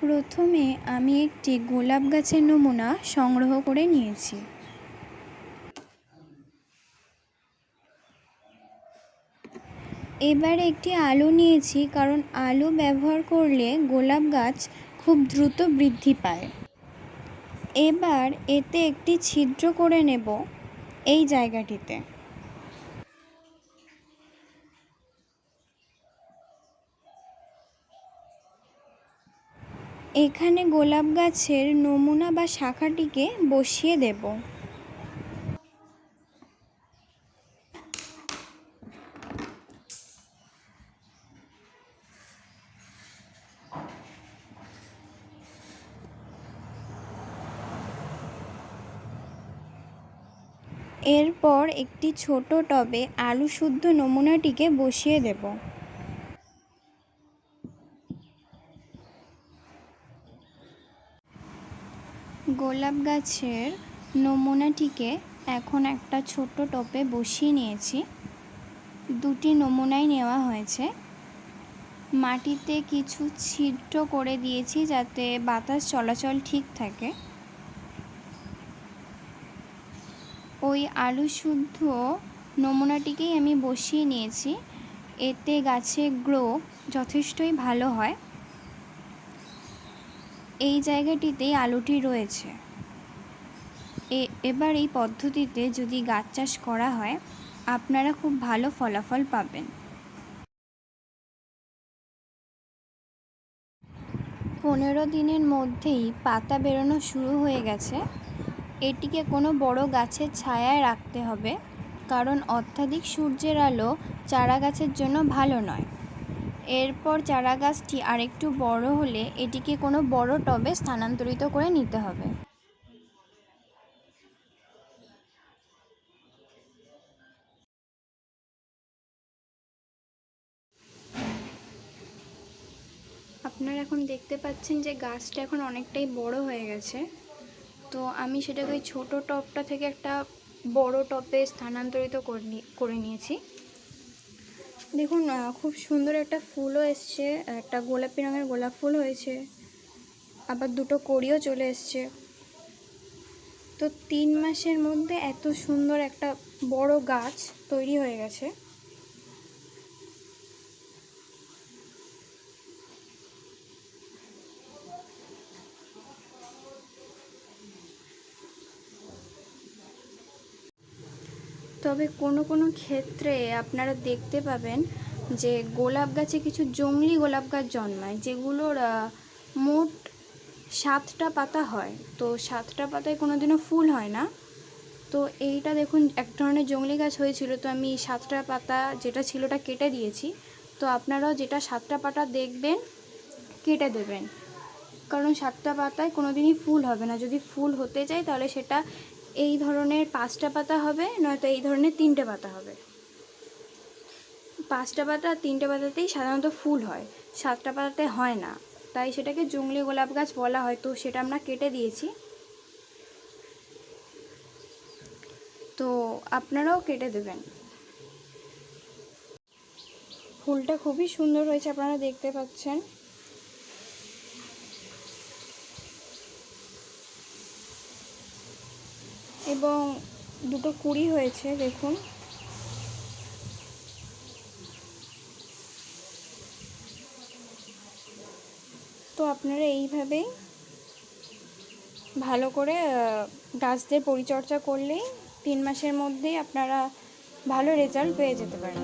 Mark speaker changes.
Speaker 1: প্রথমে আমি একটি গোলাপ গাছের নমুনা সংগ্রহ করে নিয়েছি। এবার একটি আলু নিয়েছি, কারণ আলু ব্যবহার করলে গোলাপ গাছ খুব দ্রুত বৃদ্ধি পায়। এবার এতে একটি ছিদ্র করে নেব এই জায়গাটিতে। এখানে গোলাপ গাছের নমুনা বা শাখাটিকে বসিয়ে দেব। এরপর একটি ছোট টবে আলু শুদ্ধ নমুনাটিকে বসিয়ে দেব। গোলাপ গাছের নমুনাটিকে এখন একটা ছোট টবে বসিয়ে নিয়েছি। দুটি নমুনাই নেওয়া হয়েছে। মাটিতে কিছু ছিদ্র করে দিয়েছি যাতে বাতাস চলাচল ঠিক থাকে। ওই আলু শুদ্ধ নমুনাটিকেই আমি বসিয়ে নিয়েছি। এতে গাছের গ্রো যথেষ্টই ভালো হয়। এই জায়গাটিতেই আলুটি রয়েছে। এবার এই পদ্ধতিতে যদি গাছ চাষ করা হয়, আপনারা খুব ভালো ফলাফল পাবেন। 15 দিনের মধ্যেই পাতা বেরোনো শুরু হয়ে গেছে। এটিকে কোনো বড় গাছের ছায়ায় রাখতে হবে, কারণ অত্যাধিক সূর্যের আলো চারা গাছের জন্য ভালো নয়। এরপর চারা গাছটি আরেকটু বড় হলে এটিকে কোনো বড় টবে স্থানান্তরিত করে নিতে হবে। আপনারা এখন দেখতে পাচ্ছেন যে গাছটা এখন অনেকটাই বড় হয়ে গেছে। তো আমি সেটাকে ওই ছোটো টবটা থেকে একটা বড় টবে স্থানান্তরিত করে নিয়েছি। দেখুন, খুব সুন্দর একটা ফুলও এসছে, একটা গোলাপি রঙের গোলাপ ফুল হয়েছে, আবার দুটো কড়িও চলে এসছে। তো 3 মাসের মধ্যে এত সুন্দর একটা বড় গাছ তৈরি হয়ে গেছে। তবে কোনো ক্ষেত্রে আপনারা দেখতে পাবেন যে গোলাপ গাছে কিছু জংলি গোলাপ গাছ জন্মায়, যেগুলোর মোট 7টা পাতা হয়। তো 7টা পাতায় কোনোদিনও ফুল হয় না। তো এইটা দেখুন এক ধরনের জংলি গাছ হয়েছিল, তো আমি 7টা পাতা যেটা ছিল ওটা কেটে দিয়েছি। তো আপনারাও যেটা 7টা পাতা দেখবেন কেটে দেবেন, কারণ 7টা পাতায় কোনোদিনই ফুল হবে না। যদি ফুল হতে চায় তাহলে সেটা এই ধরনের 5টা পাতা হবে, নয়তো এই ধরনের 3টে পাতা হবে। 5টা পাতা আর 3টে পাতাতেই সাধারণত ফুল হয়, 7টা পাতাতে হয় না। তাই সেটাকে জংলি গোলাপ গাছ বলা হয়। তো সেটা আমরা কেটে দিয়েছি। তো আপনারাও কেটে দেবেন। ফুলটা খুবই সুন্দর হয়েছে, আপনারা দেখতে পাচ্ছেন। এবং দুটো কুঁড়ি হয়েছে, দেখুন। তো আপনারা এইভাবেই ভালো করে গাছদের পরিচর্যা করলেই 3 মাসের মধ্যেই আপনারা ভালো রেজাল্ট পেয়ে যেতে পারেন।